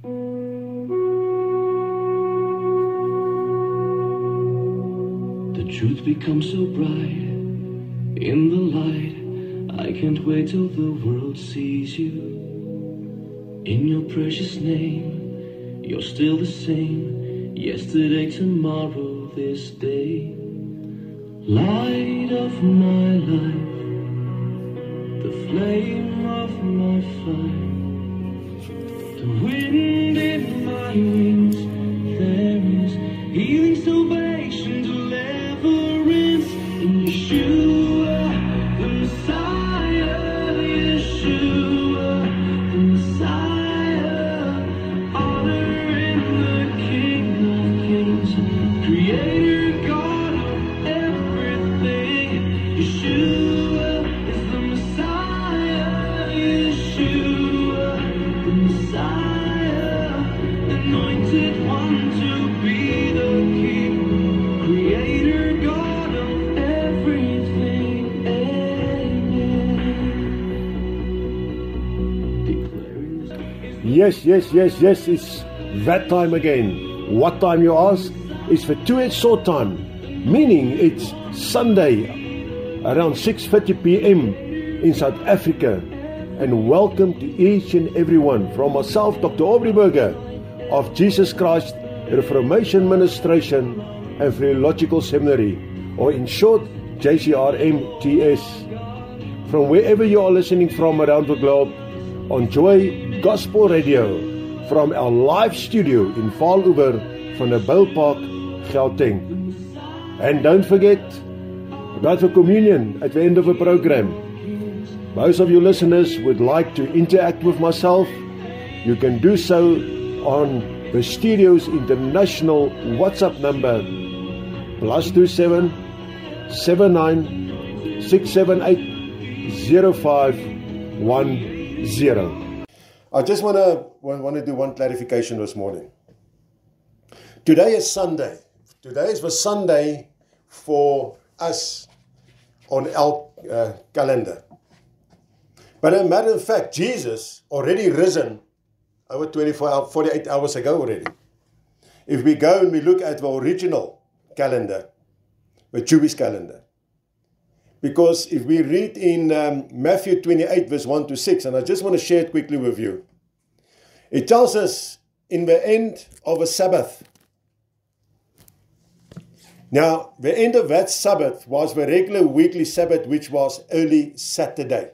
The truth becomes so bright in the light. I can't wait till the world sees you. In your precious name, you're still the same. Yesterday, tomorrow, this day. Light of my life, the flame of my fire, the wind in my wings. There is healing, salvation, deliverance in Yeshua, the Messiah. Yeshua, the Messiah. Honor in the King of Kings, Creator, God of everything. Yeshua is the Messiah. Yeshua, the Messiah. Anointed one to be the King, Creator, God of everything. Amen. Declaring Yes, it's that time again. What time, you ask? It's for 2 short time, meaning it's Sunday around 6:30 p.m. in South Africa. And welcome to each and everyone from myself, Dr. Aubrey Burger of Jesus Christ Reformation Ministration and Theological Seminary, or in short, JCRMTS. From wherever you are listening from around the globe, on Joy Gospel Radio, from our live studio in Vaaloever van the Bouwpark, Gauteng. And don't forget about the communion at the end of the program. Most of you listeners would like to interact with myself. You can do so on the studio's international WhatsApp number +27 79 678 0510. I just want to do one clarification this morning. Today is Sunday. Today is the Sunday for us on our calendar. But as a matter of fact, Jesus already risen over 48 hours ago already. If we go and we look at the original calendar, the Jewish calendar. Because if we read in Matthew 28 verse 1 to 6, and I just want to share it quickly with you. It tells us in the end of a Sabbath. Now, the end of that Sabbath was the regular weekly Sabbath, which was early Saturday.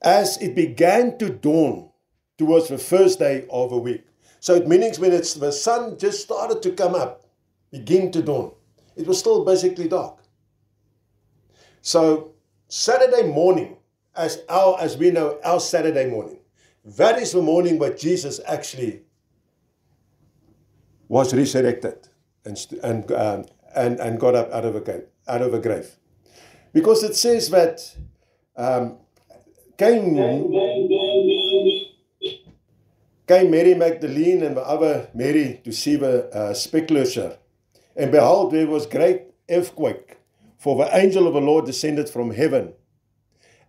As it began to dawn towards the first day of a week. So it means when the sun just started to come up, begin to dawn. It was still basically dark. So Saturday morning, as we know, our Saturday morning, that is the morning where Jesus actually was resurrected and got up out of a grave. Because it says that came Mary Magdalene and the other Mary to see the sepulchre. And behold, there was great earthquake, for the angel of the Lord descended from heaven,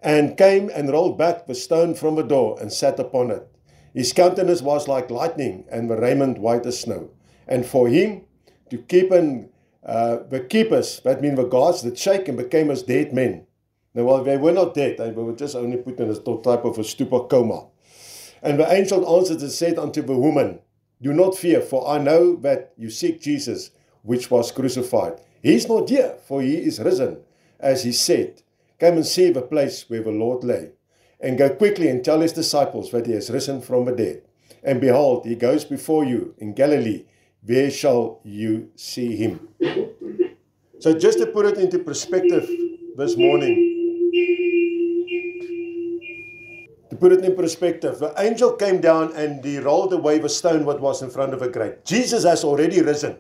and came and rolled back the stone from the door, and sat upon it. His countenance was like lightning, and the raiment white as snow. And for him to keep the keepers, that means the guards, that shake and became as dead men. Now, well, they were not dead, they were just only put in a type of a stupor coma. And the angel answered and said unto the woman, do not fear, for I know that you seek Jesus, which was crucified. He is not here, for he is risen, as he said. Come and see the place where the Lord lay, and go quickly and tell his disciples that he has risen from the dead. And behold, he goes before you in Galilee. Where shall you see him? So just to put it into perspective this morning, the angel came down and he rolled away the stone what was in front of the grave. Jesus has already risen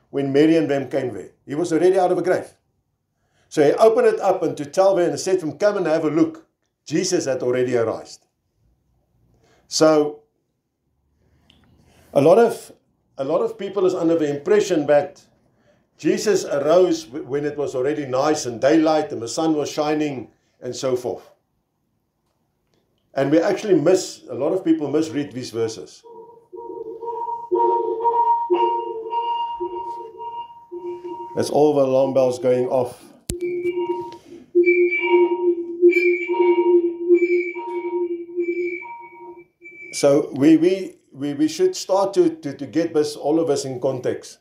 when Mary and them came there. He was already out of the grave. So he opened it up and to tell them and said to them, come and have a look. Jesus had already arisen. So a lot of people is under the impression that Jesus arose when it was already nice and daylight and the sun was shining and so forth. And we actually a lot of people misread these verses. That's all the alarm bells going off. So we should start to get this, all of us in context.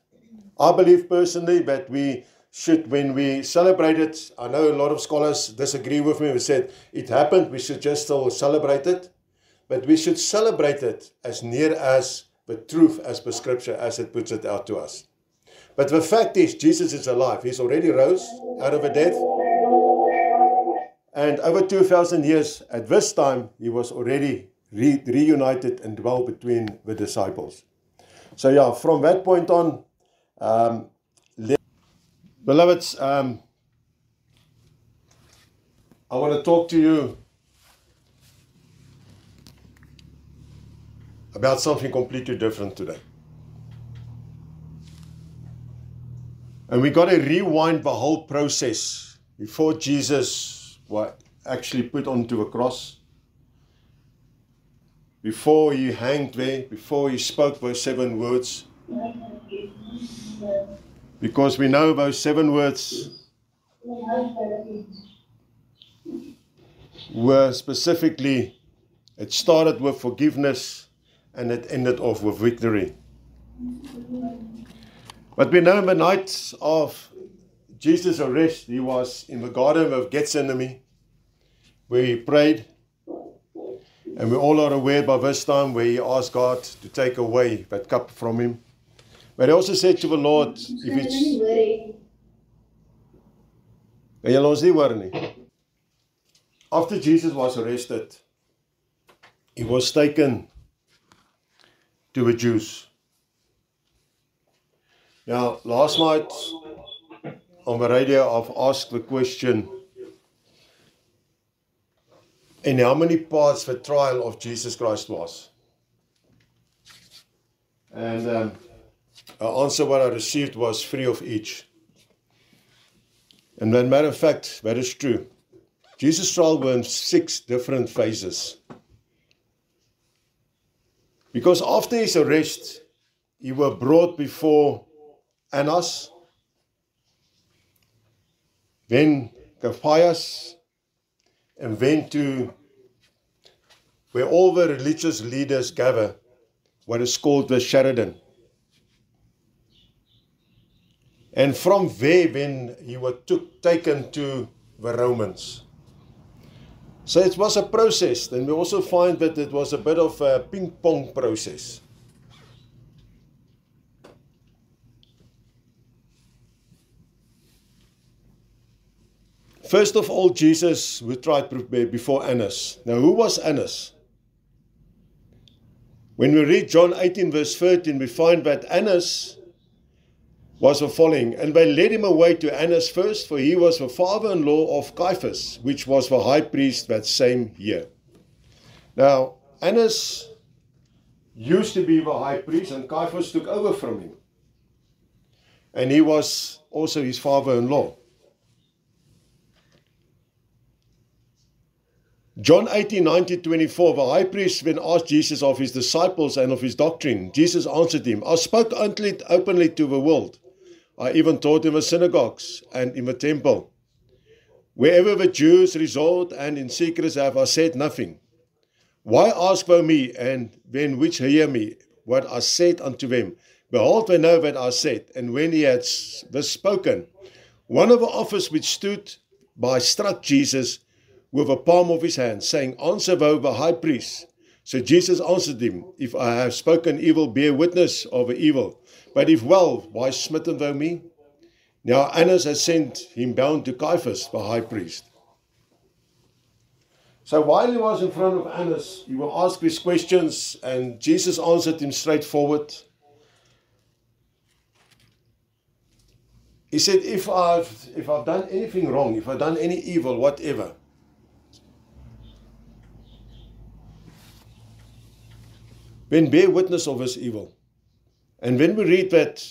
I believe personally that we should, when we celebrate it, I know a lot of scholars disagree with me. We said it happened, we should just still celebrate it. But we should celebrate it as near as the truth as per Scripture, as it puts it out to us. But the fact is, Jesus is alive. He's already rose out of a death. And over 2,000 years at this time, he was already reunited and dwelt between the disciples. So yeah, from that point on, beloveds, I want to talk to you about something completely different today. And we got to rewind the whole process before Jesus was actually put onto a cross, before he hanged there, before he spoke those 7 words. Because we know those 7 words were specifically, it started with forgiveness and it ended off with victory. But we know the night of Jesus' arrest, he was in the Garden of Gethsemane, where he prayed. And we all are aware by this time where he asked God to take away that cup from him. But he also said to the Lord, if it's... Kan jy ons nie hoor nie? After Jesus was arrested, he was taken to the Jews. Now, last night on the radio, I've asked the question, in how many parts the trial of Jesus Christ was? And the answer what I received was 3 of each. And as a matter of fact, that is true. Jesus' trial was in 6 different phases. Because after his arrest, he was brought before Annas, then Caiaphas, and went to where all the religious leaders gather, what is called the Sheridan. And from there, then he was taken to the Romans. So it was a process, and we also find that it was a bit of a ping-pong process. First of all, Jesus was tried before Annas. Now, who was Annas? When we read John 18 verse 13, we find that Annas was the following. And they led him away to Annas first, for he was the father-in-law of Caiaphas, which was the high priest that same year. Now, Annas used to be the high priest, and Caiaphas took over from him. And he was also his father-in-law. John 18:19-24, the high priest then asked Jesus of his disciples and of his doctrine. Jesus answered him, I spoke openly to the world. I even taught in the synagogues and in the temple. Wherever the Jews resort and in secrets have I said nothing. Why ask thou me, and then which hear me, what I said unto them? Behold, they know that I said. And when he had thus spoken, one of the officers which stood by struck Jesus with the palm of his hand, saying, Answer thou the high priest. So Jesus answered him, If I have spoken evil, bear witness of the evil. But if well, why smitten thou me? Now Annas had sent him bound to Caiaphas, the high priest. So while he was in front of Annas, he will ask these questions, and Jesus answered him straightforward. He said, if I've done anything wrong, if I've done any evil, whatever, then bear witness of his evil. And when we read that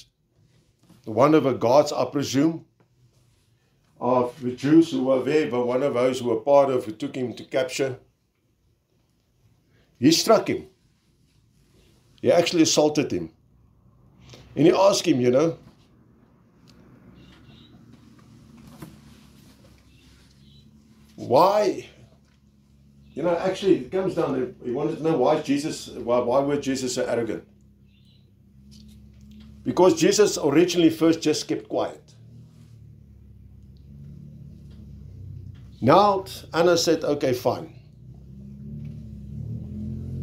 one of the guards, I presume, of the Jews who were there, but one of those who were part of, who took him to capture, he struck him. He actually assaulted him. And he asked him, why? Actually, it comes down, he wanted to know why was Jesus so arrogant? Because Jesus originally first just kept quiet. Now, Anna said, okay, fine.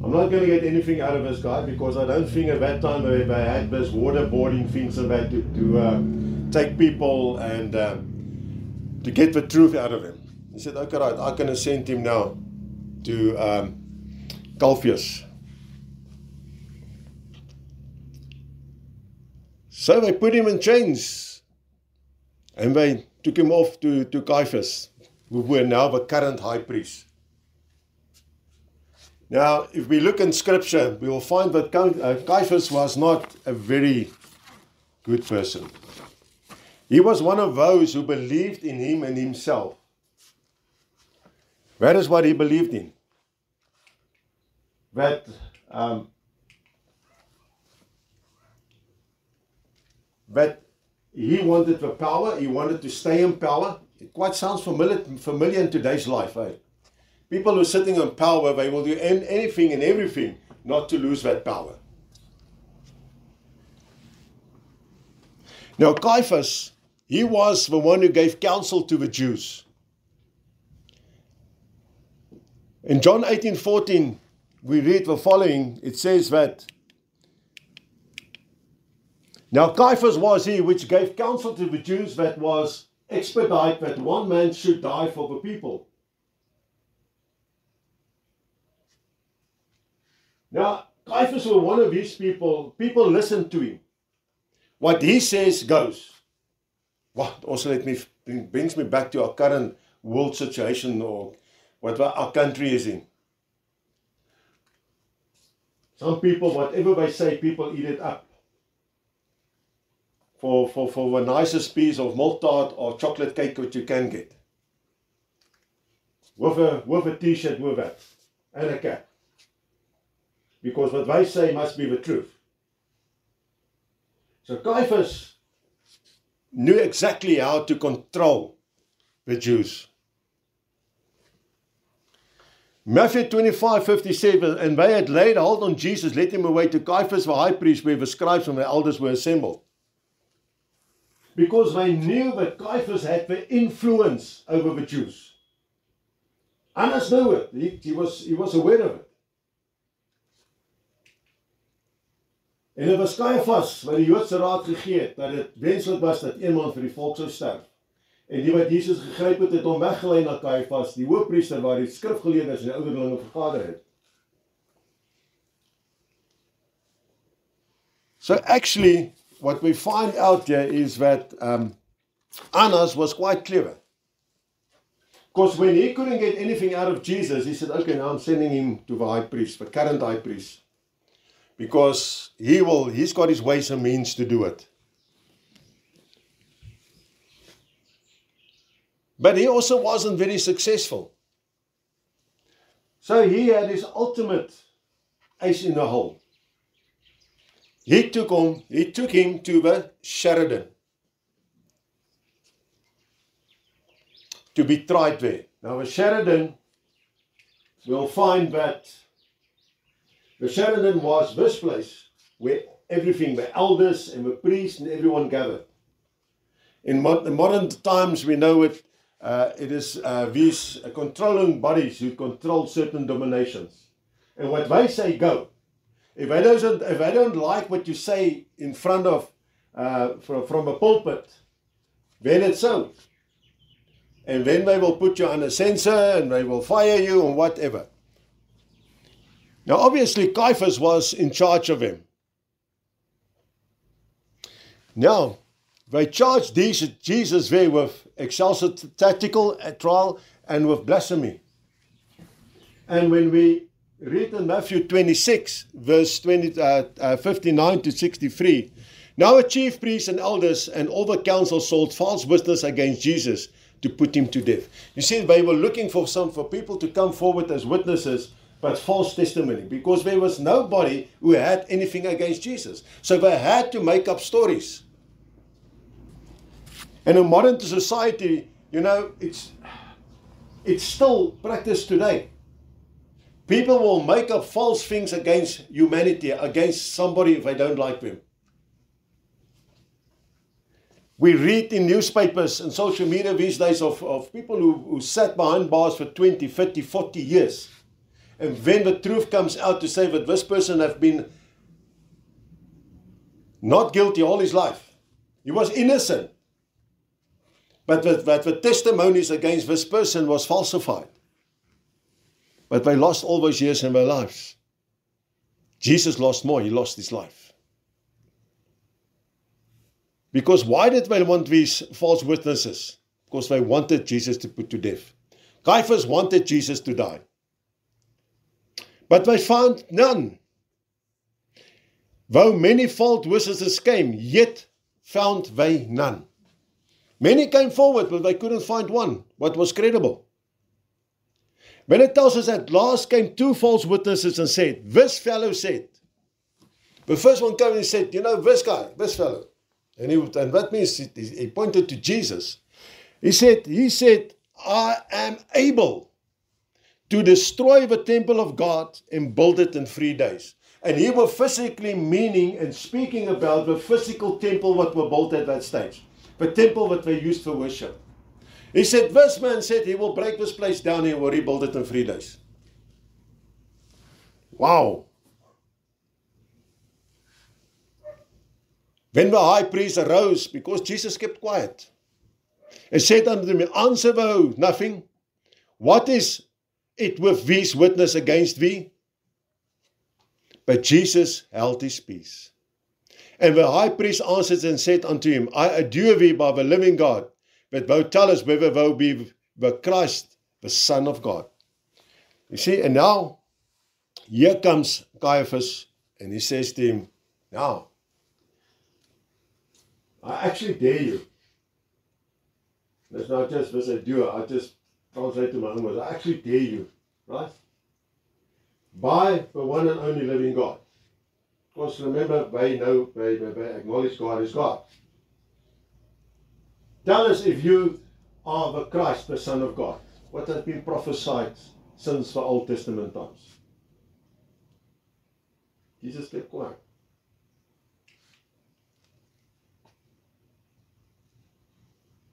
I'm not going to get anything out of this guy because I don't think at that time they had this waterboarding things about to take people and to get the truth out of him. He said, okay, right, I'm going to send him now to Caiaphas. So they put him in chains and they took him off to Caiaphas, who were now the current high priest. Now, if we look in scripture, we will find that Caiaphas was not a very good person. He was one of those who believed in him and himself. That is what he believed in. That he wanted the power, he wanted to stay in power. It quite sounds familiar in today's life. People who are sitting in power, they will do anything and everything not to lose that power. Now Caiaphas, he was the one who gave counsel to the Jews. In John 18:14, we read the following. It says that, now Caiaphas was he which gave counsel to the Jews that was expedite that one man should die for the people. Now, Caiaphas was one of these people listened to him. What he says goes. What also brings me back to our current world situation or what our country is in. Some people, whatever they say, people eat it up. For the nicest piece of malt tart or chocolate cake that you can get. With a t-shirt with that. And a cap. Because what they say must be the truth. So Caiaphas knew exactly how to control the Jews. Matthew 25:57, and they had laid hold on Jesus, led him away to Caiaphas the high priest, where the scribes and the elders were assembled. Because they knew that Caiaphas had the influence over the Jews. Annas knew it. He was aware of it. En dit was Caiaphas wat die Joodse raad gegee het, dat dit wenslik was dat een man vir die volk sou sterf. En die wat Jesus gegryp het hom weggelei na Caiaphas, die hoofpriester waar die skrifgeleerdes en die ouderlinge vergader het. So actually, what we find out here is that Annas was quite clever. Because when he couldn't get anything out of Jesus, he said, okay, now I'm sending him to the high priest, the current high priest. Because he's got his ways and means to do it. But he also wasn't very successful. So he had his ultimate ace in the hole. He took him to the Sheridan to be tried there. Now the Sheridan, we'll find that the Sheridan was this place where everything, the elders and the priests and everyone gathered. In modern times we know it is these controlling bodies who control certain dominations. And what they say, go. If they don't like what you say in front of, from a pulpit, then it's so. And then they will put you on a censor and they will fire you or whatever. Now obviously Caiaphas was in charge of him. Now, they charged Jesus there with exaltatical trial and with blasphemy. And when we read in Matthew 26, verse 59 to 63, now a chief priest and elders and all the council sought false witness against Jesus to put him to death. You see, they were looking for people to come forward as witnesses, but false testimony, because there was nobody who had anything against Jesus. So they had to make up stories. And in modern society, you know, it's still practiced today. People will make up false things against humanity, against somebody if they don't like them. We read in newspapers and social media these days of people who sat behind bars for 20, 30, 40 years. And when the truth comes out to say that this person has been not guilty all his life. He was innocent. But the testimonies against this person was falsified. But they lost all those years in their lives. Jesus lost more. He lost his life. Because why did they want these false witnesses? Because they wanted Jesus to put to death. Caiaphas wanted Jesus to die. But they found none. Though many false witnesses came, yet found they none. Many came forward, but they couldn't find one, what was credible. When it tells us at last came two false witnesses and said, this fellow said. The first one came and said, you know, this guy, this fellow. And that means he pointed to Jesus. He said, I am able to destroy the temple of God and build it in 3 days. And he was physically meaning and speaking about the physical temple that were built at that stage. The temple that they used for worship. He said, this man said he will break this place down and he will rebuild it in 3 days. Wow. Then the high priest arose, because Jesus kept quiet, and said unto him, answer thou nothing. What is it with these witnesses against thee? But Jesus held his peace. And the high priest answered and said unto him, I adjure thee by the living God, that thou tell us whether thou be the Christ, the Son of God. You see, and now, here comes Caiaphas, and he says to him, now, I actually dare you. That's not just this I do, I just translate to my own words. I actually dare you, right? By the one and only living God. Because remember, they acknowledge God as God. Tell us if you are the Christ, the Son of God. What has been prophesied since the Old Testament times. Jesus kept quiet.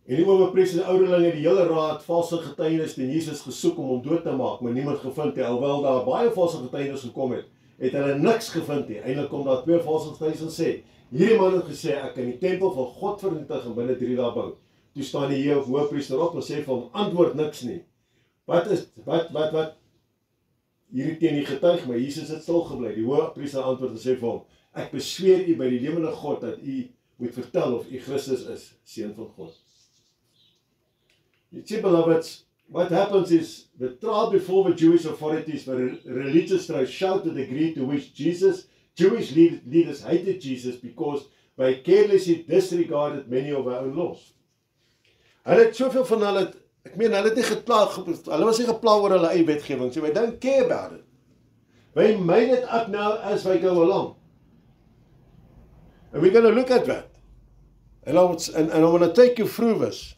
En die owerpriesters en ouderlinge, die hele raad, valse getuienis teen Jesus gesoek om hom dood te maak, maar niemand gevind het. Alhoewel daar baie valse getuienis gekom het, het hulle niks gevind nie. Eindelik kom daar 2 valse getuienis en sê, hierdie man het gesê, ek kan die tempel van God vernietig en binne 3 dae bou. Toe staan die hoofpriester op en sê vir hom, antwoord niks nie. Wat? Hierdie teen die getuig, maar Jesus het stil gebly. Die hoofpriester antwoord en sê vir hom, ek besweer u by die lewende God dat u moet vertel of u Christus is, seun van God. You see, beloveds, what happens is the trial before the Jewish authorities, the religious trials, showed the degree to which Jewish leaders hated Jesus because they carelessly disregarded many of their own laws. Hulle het soveel van hulle, hulle het nie geplaag, hulle was nie geplaag oor hulle eie wetgewing, so they don't care about it. They made it up now as they go along. And we're going to look at that. And I want to take you through this.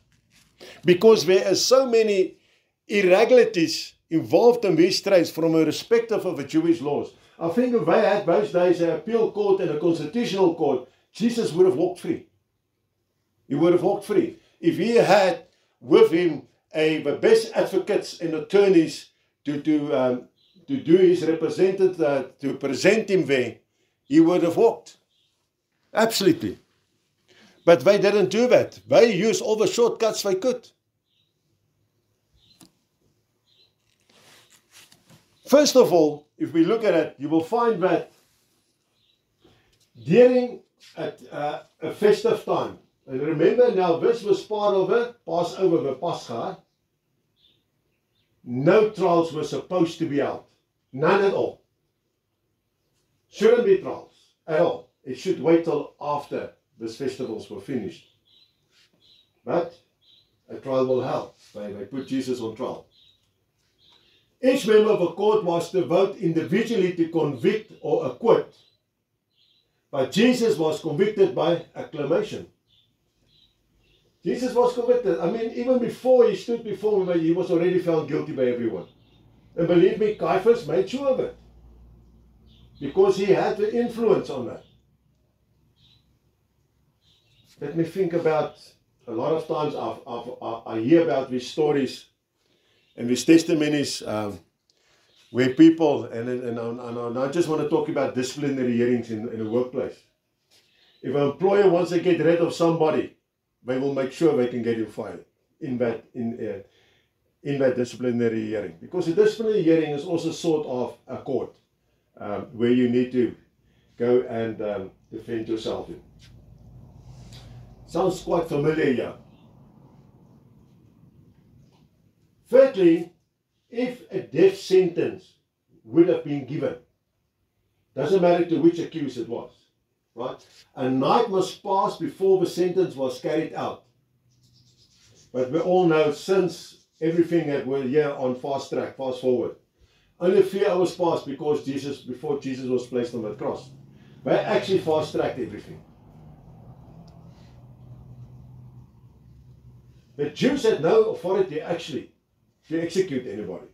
Because there are so many irregularities involved in these strides from a perspective of the Jewish laws. I think if they had those days an appeal court and a constitutional court, Jesus would have walked free. He would have walked free. If he had with him the best advocates and attorneys to do his representative, to present him there, he would have walked. Absolutely. But they didn't do that. They used all the shortcuts they could. First of all, if we look at it, you will find that during a festive time, and remember now this was part of it, Passover, the Pascha, no trials were supposed to be held. None at all. Shouldn't be trials at all. It should wait till after these festivals were finished. But a trial will help. They put Jesus on trial. Each member of a court was to vote individually to convict or acquit. But Jesus was convicted by acclamation. Jesus was convicted. I mean, even before he stood before me, he was already found guilty by everyone. And believe me, Caiaphas made sure of it. Because he had the influence on that. Let me think about, a lot of times I hear about these stories and these testimonies where people, and I just want to talk about disciplinary hearings in the workplace. If an employer wants to get rid of somebody, they will make sure they can get him fired in that disciplinary hearing. Because a disciplinary hearing is also sort of a court where you need to go and defend yourself in. Sounds quite familiar here. Thirdly, if a death sentence would have been given, doesn't matter to which accused it was, right? A night must pass before the sentence was carried out. But we all know, since everything that we're here on fast track, fast forward, only a few hours passed before Jesus was placed on the cross. They actually fast tracked everything. The Jews had no authority actually to execute anybody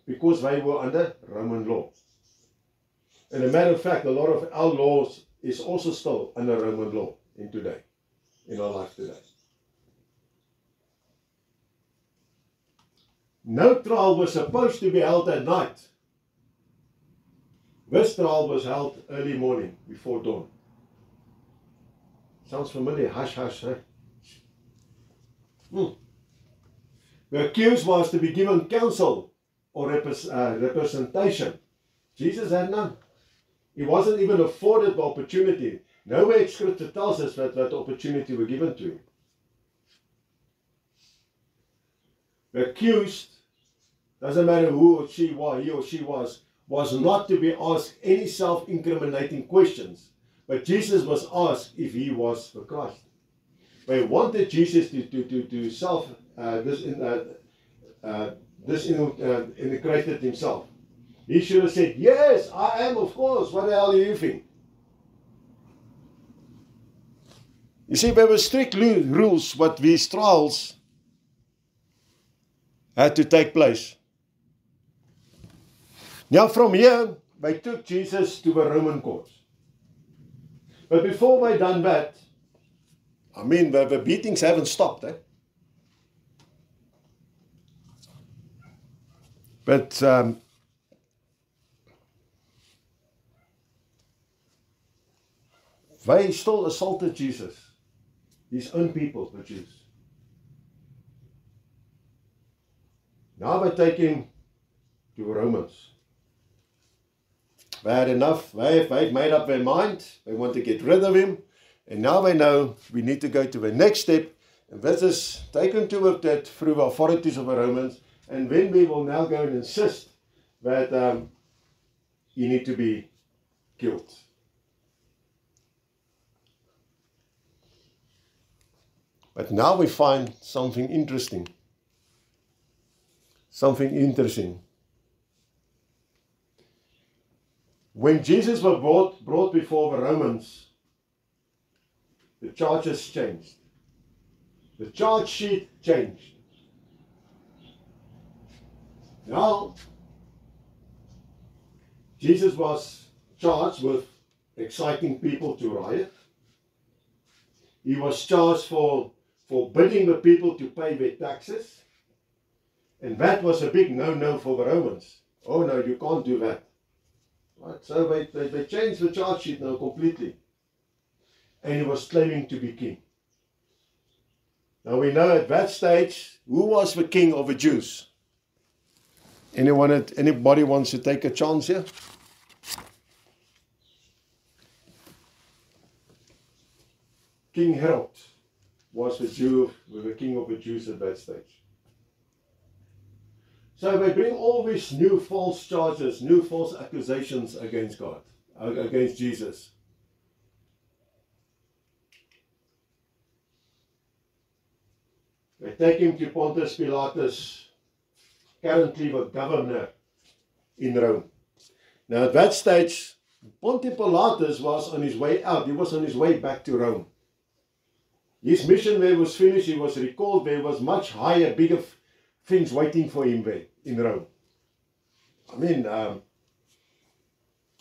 because they were under Roman law. And a matter of fact, a lot of our laws is also still under Roman law in our life today. No trial was supposed to be held at night. This trial was held early morning before dawn. Sounds familiar? Hush, hush, eh? The accused was to be given counsel or representation. Jesus had none. He wasn't even afforded the opportunity. Nowhere Scripture tells us that opportunity was given to him. The accused, doesn't matter who or she was, he or she was not to be asked any self-incriminating questions. But Jesus was asked if he was the Christ. They wanted Jesus to integrated himself. He should have said, yes, I am, of course. What the hell do you think? You see, there were strict rules what these trials had to take place. Now from here, they took Jesus to the Roman courts. But before they done that, I mean, the beatings haven't stopped, eh? But they still assaulted Jesus, his own people, the Jews. Now they take him to Romans. They had enough. They've made up their mind. They want to get rid of him. And now they know we need to go to the next step. And this is taken to that through the authorities of the Romans. And then we will now go and insist that you need to be killed. But now we find something interesting. Something interesting. When Jesus was brought before the Romans, the charges changed. The charge sheet changed. Now, Jesus was charged with exciting people to riot. He was charged for forbidding the people to pay their taxes. And that was a big no-no for the Romans. Oh no, you can't do that. Right? So they changed the charge sheet now completely. And he was claiming to be king. Now we know at that stage, who was the king of the Jews? Anybody wants to take a chance here? King Herod was the king of the Jews at that stage. So they bring all these new false charges, new false accusations against God, against Jesus. They take him to Pontius Pilatus, currently the governor in Rome. Now at that stage, Pontius Pilatus was on his way out. He was on his way back to Rome. His mission there was finished. He was recalled. There was much higher, bigger things waiting for him there in Rome. I mean,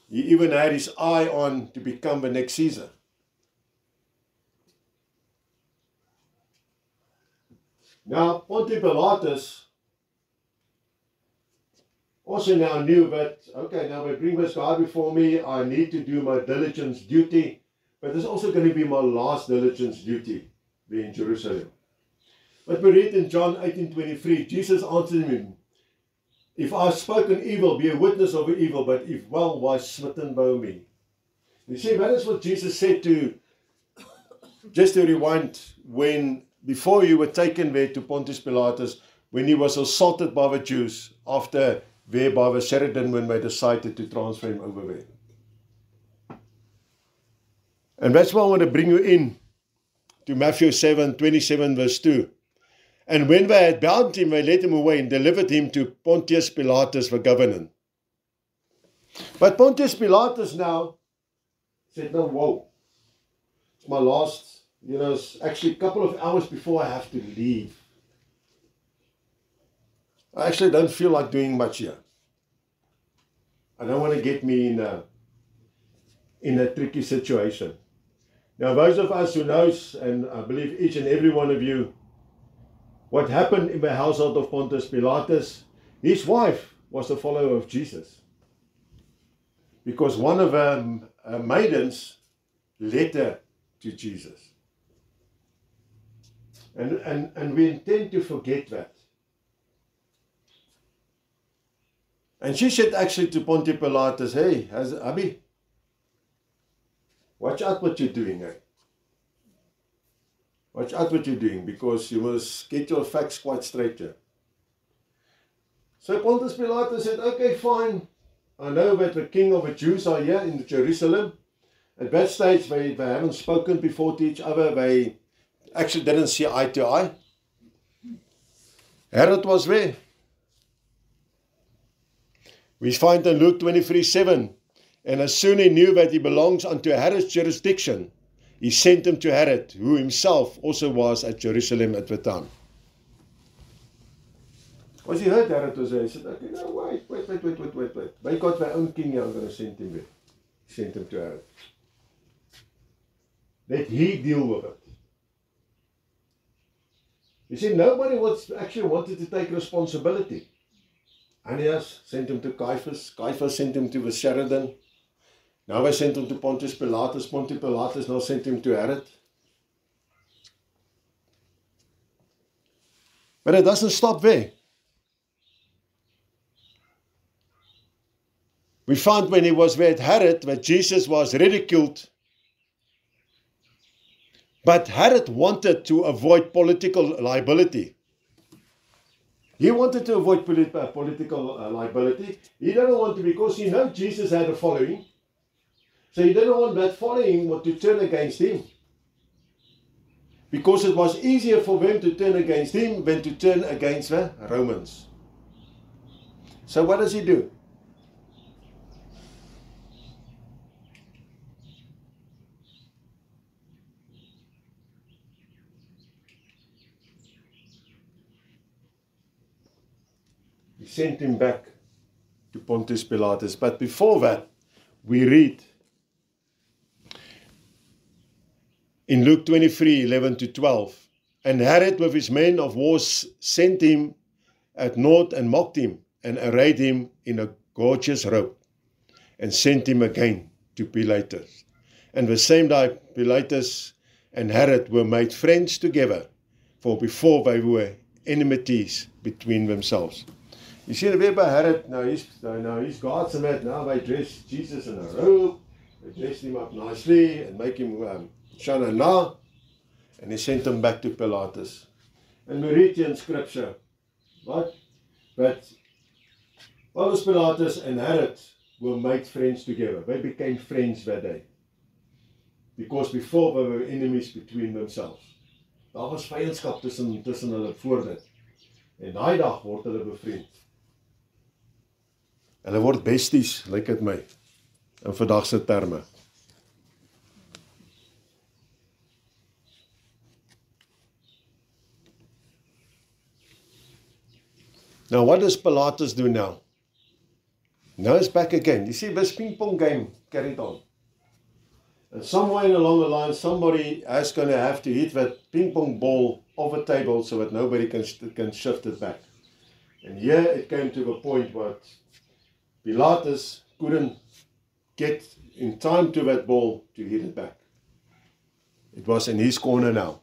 he even had his eye on to become the next Caesar. Now, Pontius Pilatus also now knew that, okay, now we bring this guy before me, I need to do my diligence duty, but it's also going to be my last diligence duty there in Jerusalem. But we read in John 18:23, Jesus answered him, if I have spoken evil, be a witness of evil, but if well, why smitten by me? You see, that is what Jesus said to, just to rewind, when before you were taken there to Pontius Pilatus, when he was assaulted by the Jews, after there by the Sheridan, when they decided to transfer him over there. And that's why I want to bring you in to Matthew 7:27 verse 2. And when they had bound him, they led him away and delivered him to Pontius Pilatus the governor. But Pontius Pilatus now said, no, whoa, it's my last, it's actually a couple of hours before I have to leave. I actually don't feel like doing much here. I don't want to get me in a tricky situation. Now, those of us who knows, and I believe each and every one of you, what happened in the household of Pontius Pilatus, his wife was a follower of Jesus. Because one of her maidens led her to Jesus. And we intend to forget that. And she said actually to Pontius Pilatus, hey, Abi, watch out what you're doing, eh? Watch out what you're doing, because you must get your facts quite straight here. So Pontius Pilatus said, okay, fine. I know that the king of the Jews are here in Jerusalem. At that stage, they haven't spoken before to each other. They actually didn't see eye to eye. Herod was there. We find in Luke 23:7, and as soon as he knew that he belongs unto Herod's jurisdiction, he sent him to Herod, who himself also was at Jerusalem at the time. As he heard Herod was there, he said, okay, no, wait. They got their own king here, I'm going to send him there. He sent him to Herod. Let he deal with it. You see, nobody actually wanted to take responsibility. Ananias sent him to Caiaphas. Caiaphas sent him to the Sheridan. Now they sent him to Pontius Pilatus. Pontius Pilatus now sent him to Herod. But it doesn't stop there. We found when he was there at Herod that Jesus was ridiculed. But Herod wanted to avoid political liability. He wanted to avoid political liability. He didn't want to, because he knew Jesus had a following. So he didn't want that following to turn against him. Because it was easier for them to turn against him than to turn against the Romans. So what does he do? He sent him back to Pontius Pilatus. But before that, we read in Luke 23:11-12, and Herod with his men of war sent him at naught and mocked him, and arrayed him in a gorgeous robe, and sent him again to Pilatus. And the same day Pilatus and Herod were made friends together, for before they were enmities between themselves. You see, the way by Herod, now he's guards and that, now they dress Jesus in a robe, they dressed him up nicely and make him Shanana, and he sent him back to Pilatus. And we read here in scripture, what? That Pontius Pilatus and Herod were made friends together. They became friends that day. Because before they were enemies between themselves. Daar was vyandskap tussen hulle voor dit. En daai dag word hulle bevriend. Hulle word besties, lyk dit my, in vandag se terme. Now, what does Pilatus do now? Now it's back again. You see, this ping-pong game carried on. And somewhere along the line, somebody is going to have to hit that ping-pong ball off a table so that nobody can shift it back. And here it came to the point where Pilatus couldn't get in time to that ball to hit it back. It was in his corner now.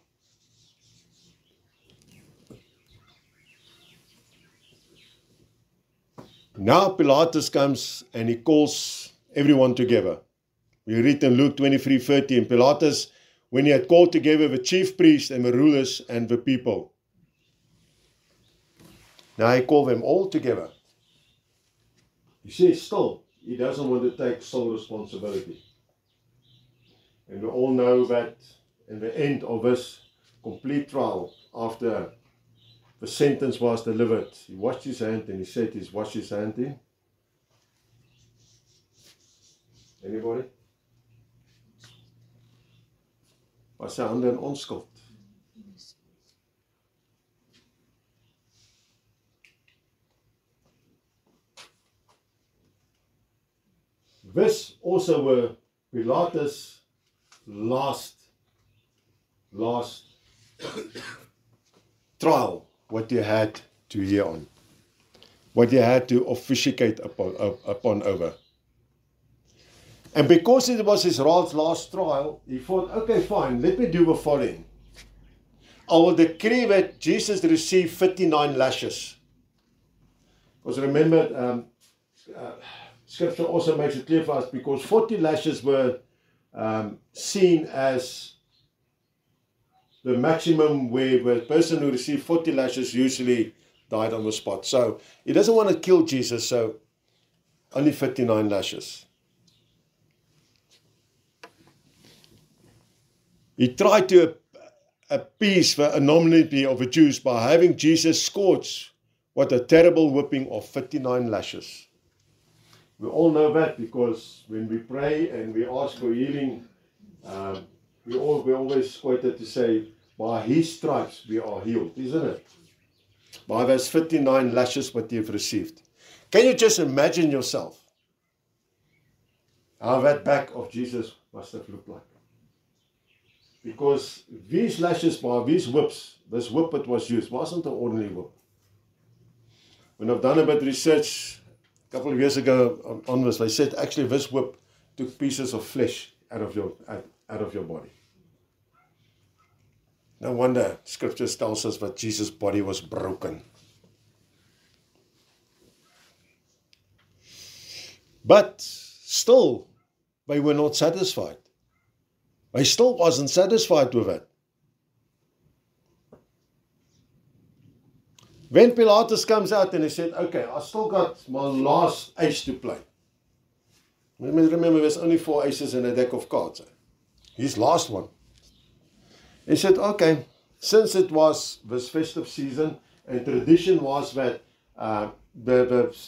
Now Pilatus comes and he calls everyone together. We read in Luke 23:30, and Pilatus, when he had called together the chief priests and the rulers and the people. Now he called them all together. He says still, he doesn't want to take sole responsibility. And we all know that in the end of this complete trial, after the sentence was delivered, he washed his hand and he said he's washed his hand in. Anybody? Was sy hande in onskuld? This also were Pilatus' last trial, what you had to hear on, what you had to officiate upon over. And because it was his last trial, he thought, okay, fine, let me do the following. I will decree that Jesus received 59 lashes. Because remember, Scripture also makes it clear for us, because 40 lashes were seen as the maximum where the person who received 40 lashes usually died on the spot. So he doesn't want to kill Jesus, so only 59 lashes. He tried to appease the anonymity of the Jews by having Jesus scourged with a terrible whipping of 59 lashes. We all know that, because when we pray and we ask for healing, we always quoted to say, by his stripes we are healed, isn't it? By those 59 lashes what you've received. Can you just imagine yourself how that back of Jesus must have looked like? Because these lashes, by these whips, this whip that was used, wasn't an ordinary whip. When I've done a bit of research a couple of years ago on this, they said actually this whip took pieces of flesh out of your body. No wonder Scripture tells us that Jesus' body was broken. But still, they were not satisfied. They still wasn't satisfied with it. When Pilatus comes out and he said, okay, I still got my last ace to play. Remember, there's only 4 aces in a deck of cards. His last one. He said, okay, since it was this festive season, and tradition was that that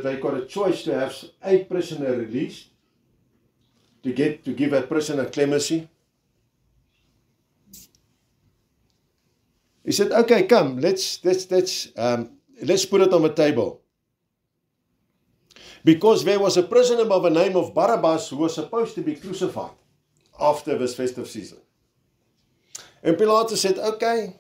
they got a choice to have a prisoner released, to give that prisoner clemency. He said, okay, come, let's put it on the table. Because there was a prisoner by the name of Barabbas who was supposed to be crucified after this festive season. And Pilatus said, okay,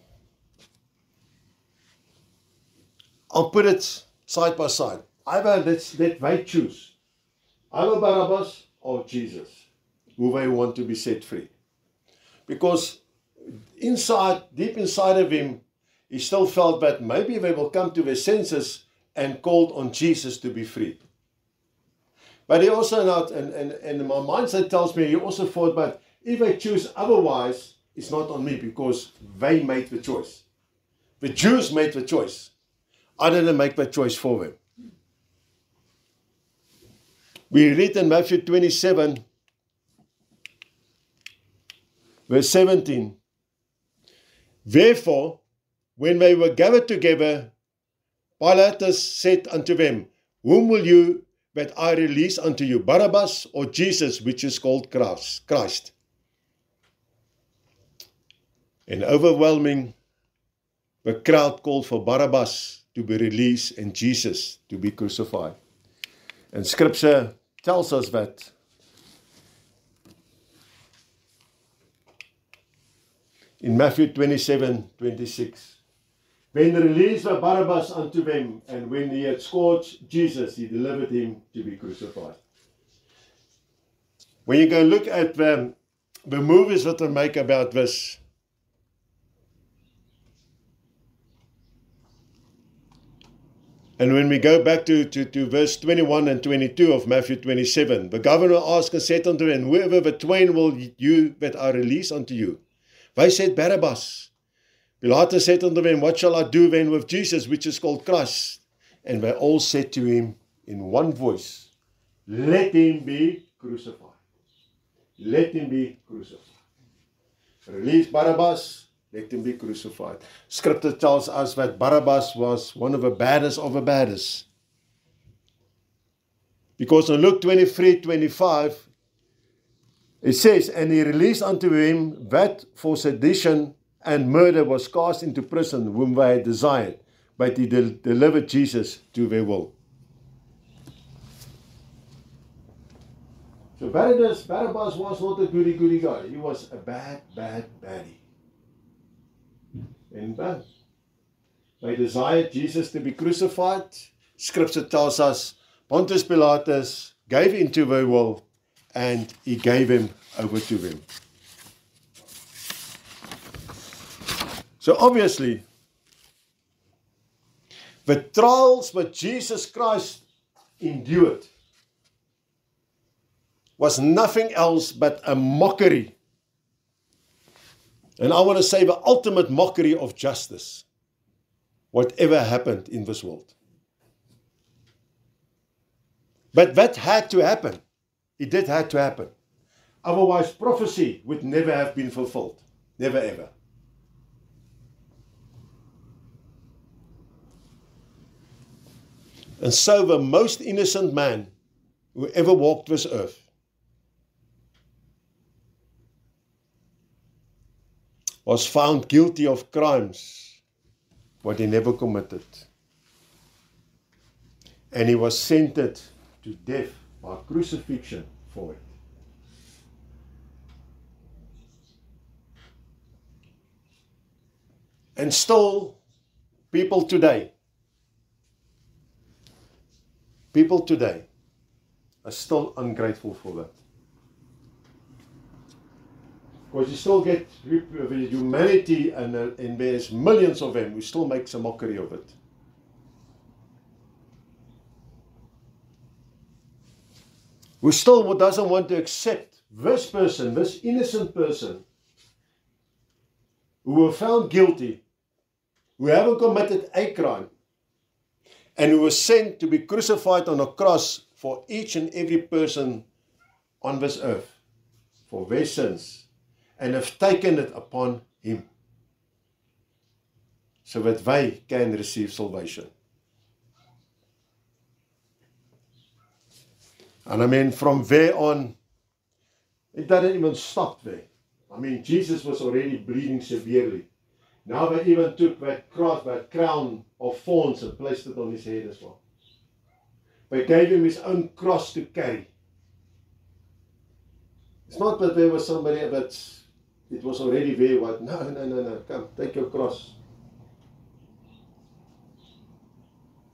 I'll put it side by side. Either let they choose, either Barabbas or Jesus, who they want to be set free. Because deep inside of him, he still felt that maybe they will come to their senses and called on Jesus to be freed. But he also, and my mindset tells me, he also thought, but if they choose otherwise, it's not on me, because they made the choice. The Jews made the choice. I didn't make that choice for them. We read in Matthew 27, verse 17. Therefore, when they were gathered together, Pilatus said unto them, Whom will you that I release unto you, Barabbas or Jesus, which is called Christ? And overwhelming, the crowd called for Barabbas to be released and Jesus to be crucified. And Scripture tells us that in Matthew 27:26, when released by Barabbas unto them, and when he had scourged Jesus, he delivered him to be crucified. When you go look at the movies that they make about this, and when we go back to verse 21 and 22 of Matthew 27, the governor asked and said unto him, whoever the twain will you that I release unto you? They said, Barabbas. Pilatus said unto them, what shall I do then with Jesus, which is called Christ? And they all said to him in one voice, let him be crucified. Let him be crucified. Release Barabbas, let him be crucified. Scripture tells us that Barabbas was one of the baddest of the baddest. Because in Luke 23:25, it says, and he released unto him that for sedition and murder was cast into prison, whom they had desired, but he delivered Jesus to their will. So Barabbas was not a goody guy. He was a bad baddie. And they desired Jesus to be crucified. Scripture tells us Pontius Pilatus gave into their will, and he gave him over to them. So obviously, the trials that Jesus Christ endured was nothing else but a mockery. And I want to say the ultimate mockery of justice, whatever happened in this world. But that had to happen. It did have to happen. Otherwise, prophecy would never have been fulfilled. Never ever. And so the most innocent man who ever walked this earth was found guilty of crimes what he never committed. And he was sentenced to death by crucifixion for it. And still, people today are still ungrateful for that. Because you still get humanity, and there's millions of them who still makes a mockery of it. Who still doesn't want to accept this person, this innocent person, who were found guilty, who haven't committed a crime, and who was sent to be crucified on a cross for each and every person on this earth, for their sins, and have taken it upon him, so that they can receive salvation. And I mean, from there on, it doesn't even stop there. I mean, Jesus was already bleeding severely. Now they even took that crown of thorns and placed it on his head as well. They gave him his own cross to carry. It's not that there was somebody that it was already there. What? No. Come, take your cross.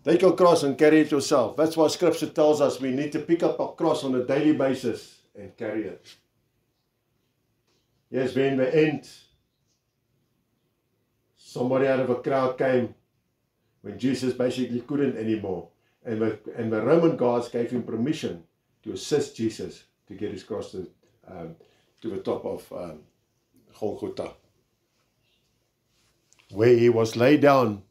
Take your cross and carry it yourself. That's why Scripture tells us we need to pick up our cross on a daily basis and carry it. Yes, when the end, somebody out of a crowd came when Jesus basically couldn't anymore. And the Roman guards gave him permission to assist Jesus to get his cross to the top of Golgotha, where he was laid down,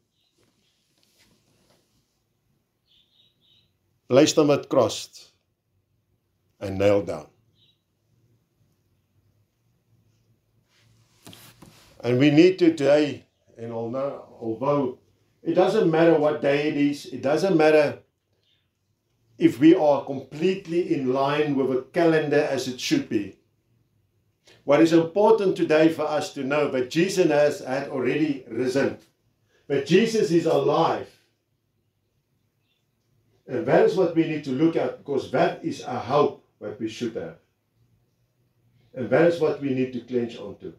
placed on that cross, and nailed down. And we need to today, and although it doesn't matter what day it is, it doesn't matter if we are completely in line with a calendar as it should be. What is important today for us to know that Jesus had already risen. But Jesus is alive. And that is what we need to look at, because that is a hope that we should have. And that is what we need to clench onto.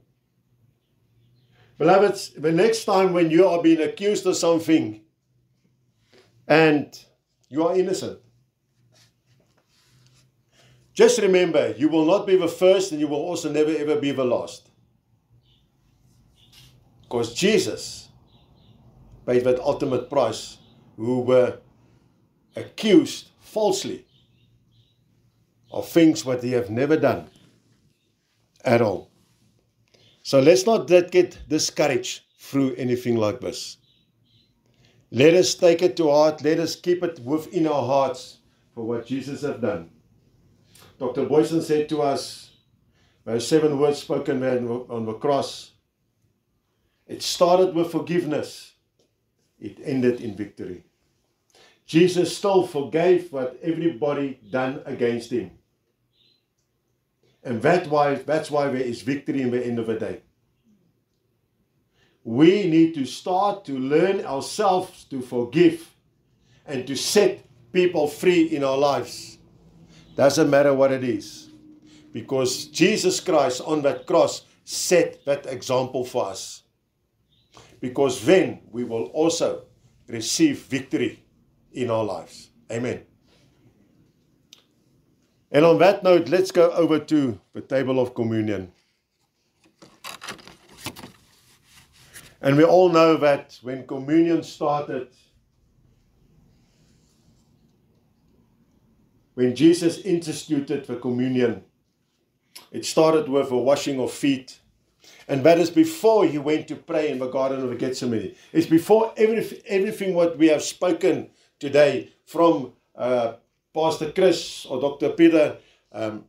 Beloveds, the next time when you are being accused of something and you are innocent, just remember, you will not be the first and you will also never ever be the last. Because Jesus paid that ultimate price, who were accused falsely of things that they have never done at all. So let's not get discouraged through anything like this. Let us take it to heart. Let us keep it within our hearts for what Jesus has done. Dr. Boyson said to us, those 7 words spoken on the cross, it started with forgiveness. It ended in victory. Jesus still forgave what everybody done against him. And that's why there is victory in the end of the day. We need to start to learn ourselves to forgive and to set people free in our lives. Doesn't matter what it is. Because Jesus Christ on that cross set that example for us. Because then we will also receive victory in our lives. Amen. And on that note, let's go over to the table of communion. And we all know that when communion started, when Jesus instituted the communion, it started with a washing of feet. And that is before he went to pray in the Garden of Gethsemane. It's before everything what we have spoken today from Pastor Chris or Dr. Peter to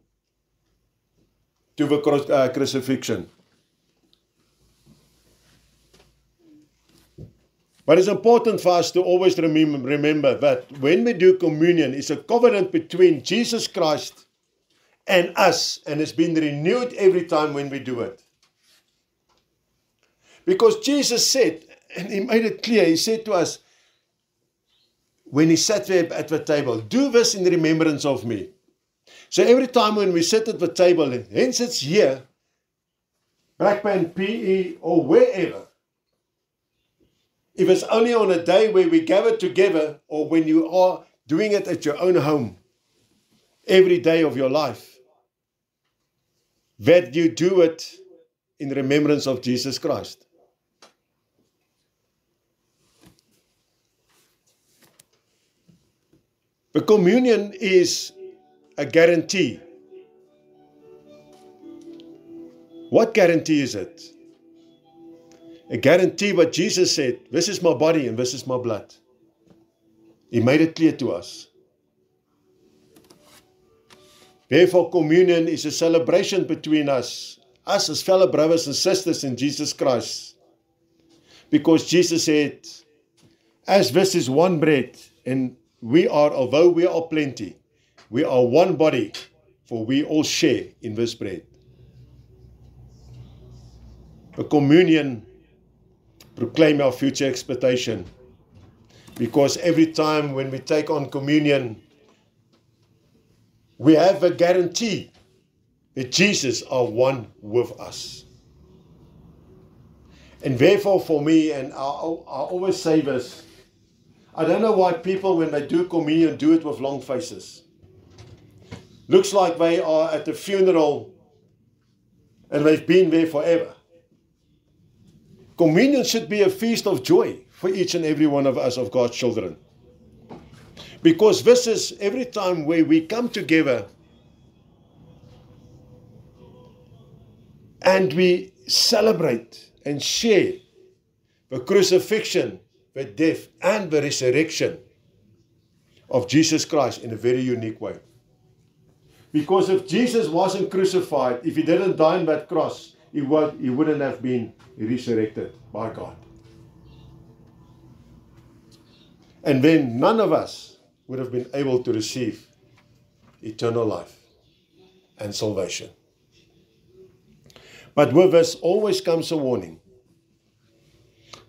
the crucifixion. But it's important for us to always remember that when we do communion, it's a covenant between Jesus Christ and us, and it's been renewed every time when we do it. Because Jesus said, and he made it clear, he said to us, when he sat there at the table, do this in remembrance of me. So every time when we sit at the table, hence it's here, Blackman, PE, or wherever, if it's only on a day where we gather together, or when you are doing it at your own home, every day of your life, that you do it in remembrance of Jesus Christ. The communion is a guarantee. What guarantee is it? A guarantee what Jesus said, this is my body and this is my blood. He made it clear to us. Therefore, communion is a celebration between us as fellow brothers and sisters in Jesus Christ. Because Jesus said, as this is one bread, and we are, although we are plenty, we are one body, for we all share in this bread. A communion proclaim our future expectation. Because every time when we take on communion, we have a guarantee that Jesus are one with us. And therefore for me, and I always say this, I don't know why people when they do communion do it with long faces. Looks like they are at a funeral and they've been there forever. Communion should be a feast of joy for each and every one of us, of God's children. Because this is every time where we come together and we celebrate and share the crucifixion, the death and the resurrection of Jesus Christ in a very unique way. Because if Jesus wasn't crucified, if he didn't die on that cross, he wouldn't have been resurrected by God. And then none of us would have been able to receive eternal life and salvation. But with this always comes a warning.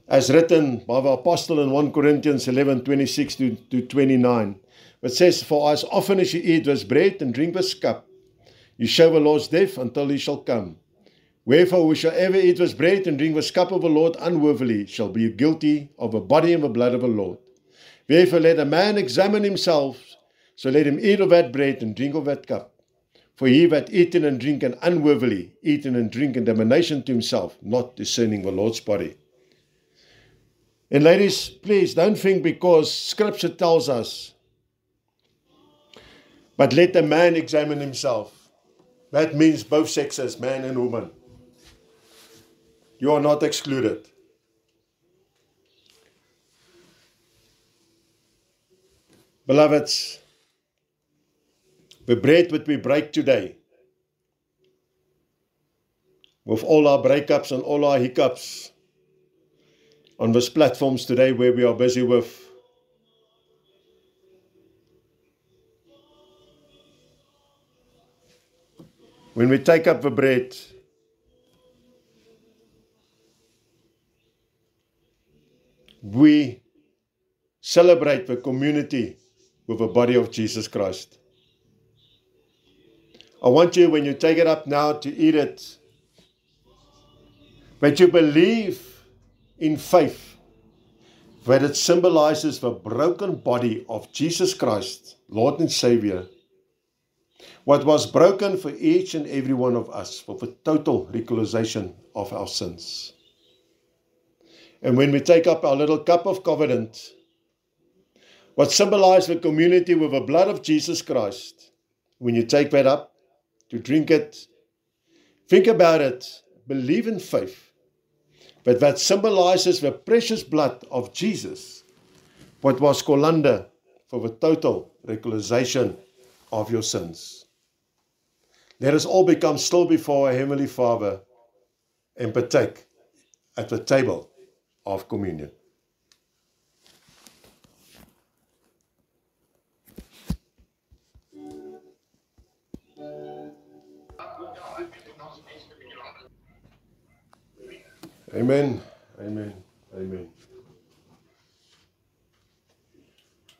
As written by the apostle in 1 Corinthians 11:26 to 29, it says, "For as often as you eat this bread and drink this cup, you show the Lord's death until he shall come. Wherefore whosoever eat this bread and drink this cup of the Lord unworthily shall be guilty of the body and the blood of the Lord. Therefore let a man examine himself, so let him eat of that bread and drink of that cup. For he that eateth and drinketh unworthily, eateth and drinketh damnation to himself, not discerning the Lord's body." And ladies, please don't think because Scripture tells us, but let a man examine himself. That means both sexes, man and woman. You are not excluded. Beloveds, the bread that we break today, with all our breakups and all our hiccups on these platforms today where we are busy with, when we take up the bread, we celebrate the community with the body of Jesus Christ. I want you, when you take it up now to eat it, that you believe in faith that it symbolizes the broken body of Jesus Christ, Lord and Savior, what was broken for each and every one of us, for the total realization of our sins. And when we take up our little cup of covenant, what symbolizes the community with the blood of Jesus Christ, when you take that up to drink it, think about it, believe in faith, but that symbolizes the precious blood of Jesus, what was called under for the total realization of your sins. Let us all become still before our Heavenly Father and partake at the table of communion. Amen, amen, amen.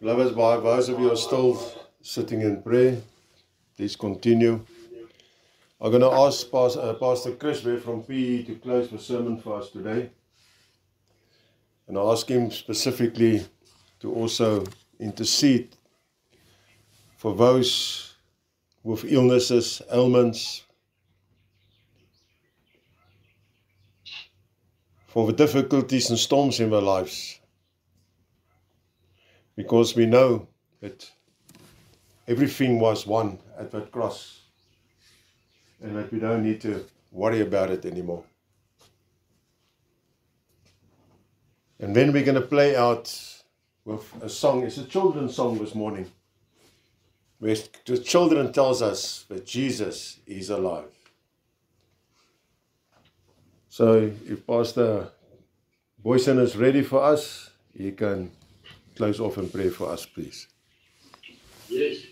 Beloveds, by those of you who are still sitting in prayer, please continue. I'm going to ask Pastor Chris there from PE to close the sermon for us today. And I ask him specifically to also intercede for those with illnesses, ailments, for the difficulties and storms in their lives. Because we know that everything was won at that cross and that we don't need to worry about it anymore. And then we're going to play out with a song. It's a children's song this morning, where the children tells us that Jesus is alive. So if Pastor Boyson is ready for us, he can close off and pray for us, please. Yes.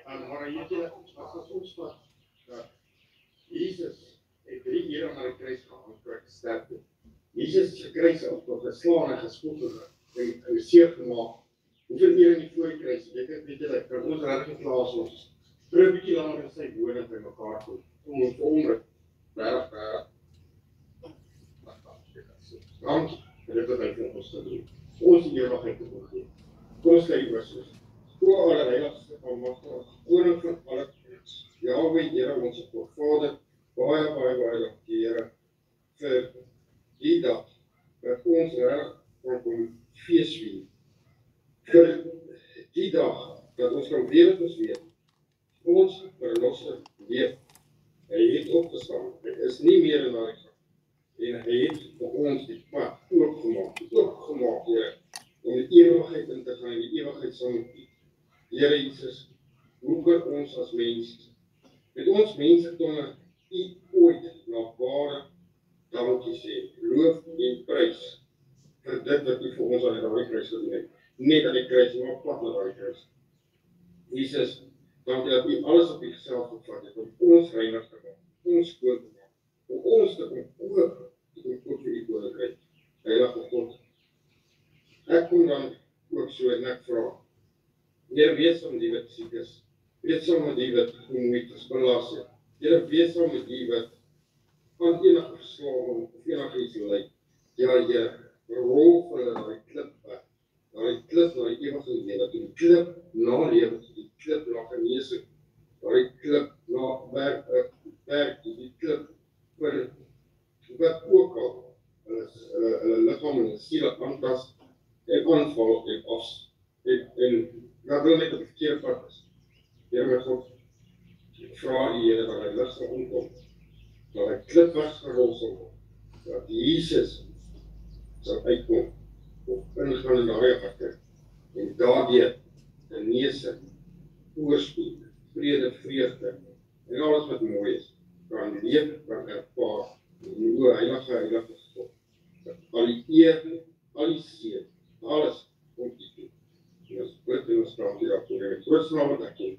Maar weet jy, as ons vat, Jesus het 3 keer aan die kruis gehang vir gesterf het. Jesus se kruis op geslaan en gespot en seer gemaak. Hoeveel meer in die voor die kruis, weet jy, kan ons regtig plaas ons. Vir 'n bietjie langer in sy woning by mekaar kom. Om ons onder, reg. Dankie, en dit wat hy vir ons gedoen. Ons die ewigheid te begin. Kom ons kyk oor soos. O allerheiligste almagtige koning van alle kings, Jahwe, Here ons Vader, baie dankie, Here, vir die dag wat ons reg kon fees vier. Vir die dag dat ons kan weet wat ons weet. Ons verlosser leef. Hy het opgestaan. Hy is nie meer in daai graf. En hy het vir ons die pad oopgemaak, Here, om die ewigheid in te gaan, die ewigheid saam met U. Here Jesus, hoe kan ons as mens, met ons mense tonge u ooit na ware dankie sê, loof en prys vir dit wat u vir ons aan die kruis gedoen het. Net aan die kruis, maar plat na die kruis. Jesus, dankie dat u alles op u self gevat het, om ons reinig te maak, ons skoon te maak, om ons te kom oor, te kom tot vir u koninkryk. Heilige God, ek kom dan ook so en ek vra, Here, wees saam met die wat siek is, wees saam met die wat vermoeid is, belas het, Here, wees saam met die wat aan enige verslawing of enige iets ly. Ja, Here, rol vir hulle na die klip weg, na die klip, na die ewige lewe, die klip na lewe, die klip na genesing, na die klip na werk, die klip vir wat ook al hulle liggaam en siel aantas en aanval en en dat wil net op die verkeerde pad is. Here my God, ek vra u Here dat hy lig sal omkom, dat hy klip weggerol sal word, dat Jesus sal uitkom, of ingaan in daardie harte, en daardeur genesing, oorspoed, vrede, vreugde, en alles wat mooi is, kan leef, kan ervaar, en o heilige God, dat al die eer, al die seën, alles komt u toe. En ons bid en ons praat u daarvoor, en die grootste naam wat ek ken,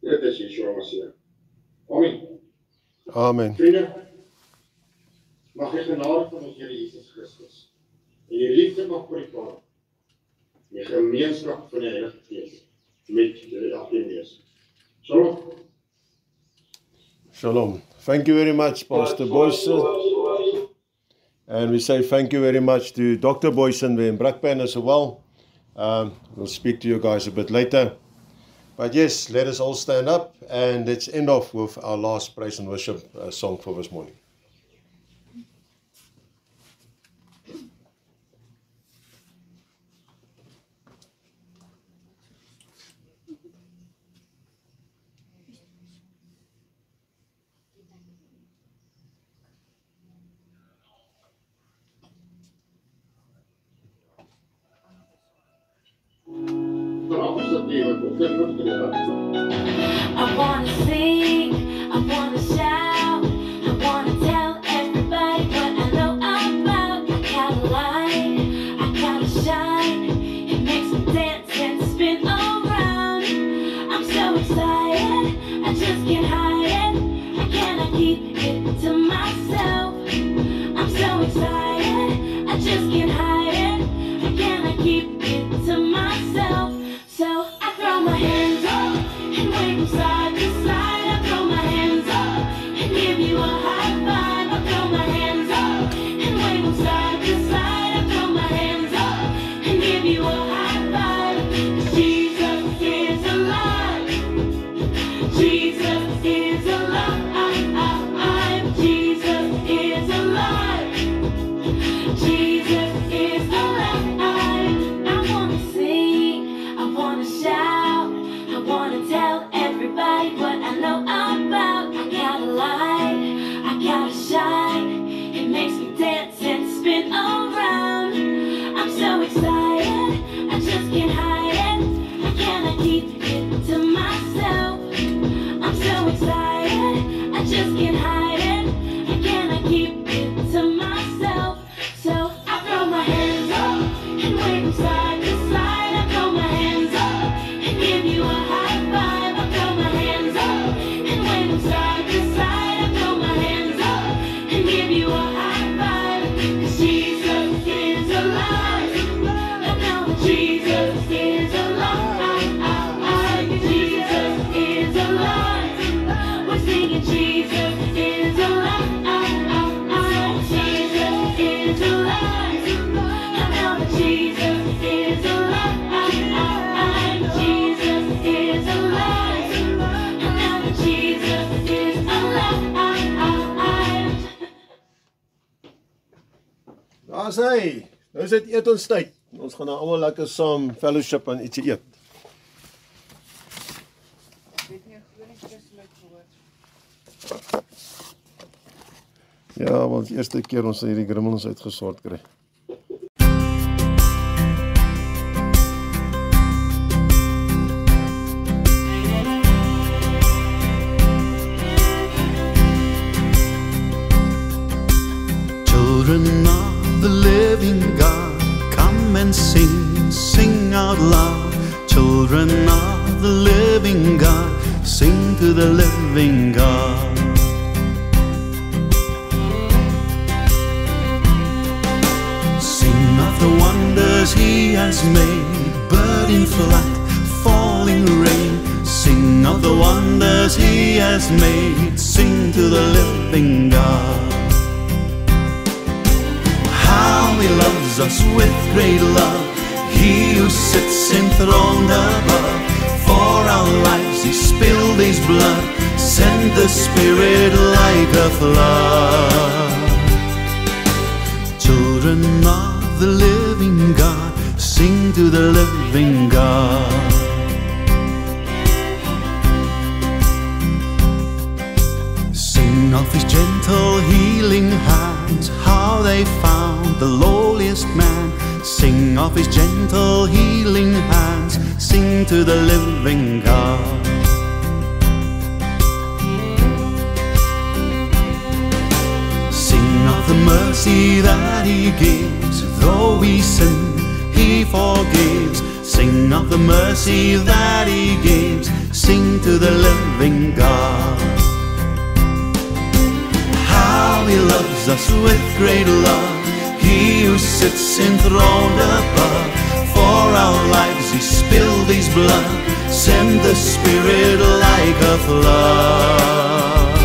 dit is Yeshua Mashiach. Amen. Amen. Vriende, mag die genade van ons Here Jesus Christus, en die liefde van God die Vader, en die gemeenskap van die Heilige Gees, met julle elkeen wees. Shalom. Shalom. Thank you very much, Pastor Boyson. And we say thank you very much to Dr. Boyson in Brakpan as well. We'll speak to you guys a bit later. But yes, let us all stand up and let's end off with our last praise and worship song for this morning. I wanna sing, I wanna shout, I wanna tell everybody what I know about. I gotta light, I gotta shine, it makes me dance and spin around. I'm so excited, I just can't hide it, I cannot keep it to myself. I'm so excited, I just can't hide it, I cannot keep it to myself. So I throw my hands up and wave them side to side. I throw my hands up and give you a high five. I throw my hands up and wave them side to side. I throw my hands up and give you a high five. 'Cause Jesus is alive. Jesus is alive. Jesus is alive. Jesus is alive. I wanna sing, I wanna shout, I wanna tell everybody what I know about. I gotta light, I gotta shine, it makes me dance and spin around. I'm so excited, I just can't hide it, I cannot keep it to myself. I'm so excited, I just can't hide it, I cannot keep it to myself. So I throw my hands up and wave them side to side. I throw my hands up and give you a high five. I throw my hands up and wave them side to side. I throw my hands up and give you a high five. 'Cause Jesus is alive. I know that Jesus is alive. Jesus is alive. We're singing Jesus is alive. Jesus is alive. I know that Jesus is alive. Jesus is alive. I know that Jesus is alive. Daar's hy. Nou is dit eetonstyd. Ons gaan nou almal lekker saam fellowship en ietsie eet. Ja, want die eerste keer ons hierdie grimmels uitgesort kry. Children of the living God, come and sing, sing out loud. Children of the living God, sing to the living God. Sing of the wonders He has made, bird in flight, falling rain. Sing of the wonders He has made, sing to the living God. How He loves us with great love, He who sits enthroned above. For our lives He spilled His blood, sent the Spirit like a flood. Children of the living God, sing to the living God. Sing of His gentle healing hands, how they found the lowliest man. Sing of His gentle healing hands, sing to the living God. Sing of the mercy that He gives, though we sin, He forgives. Sing of the mercy that He gives, sing to the living God. How He loves us with great love, He who sits enthroned above. For our lives He spilled His blood, sent the Spirit like a flood.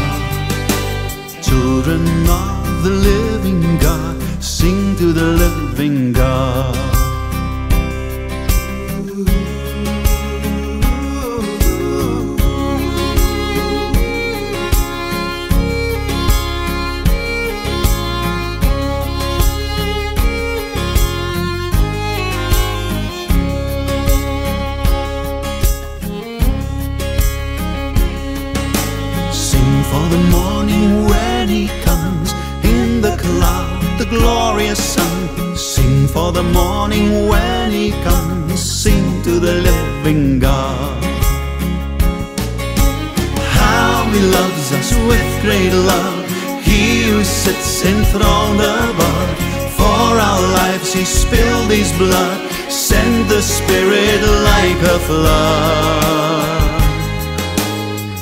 Children of the living God, sing to the living God. For the morning when He comes in the cloud, the glorious sun. Sing for the morning when He comes, sing to the living God. How He loves us with great love, He who sits enthroned above. For our lives He spilled His blood, sent the Spirit like a flood.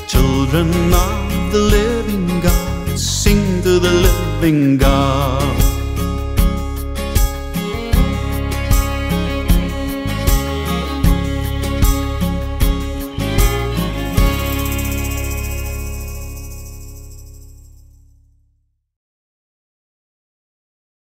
Children of the living God, sing to the living God.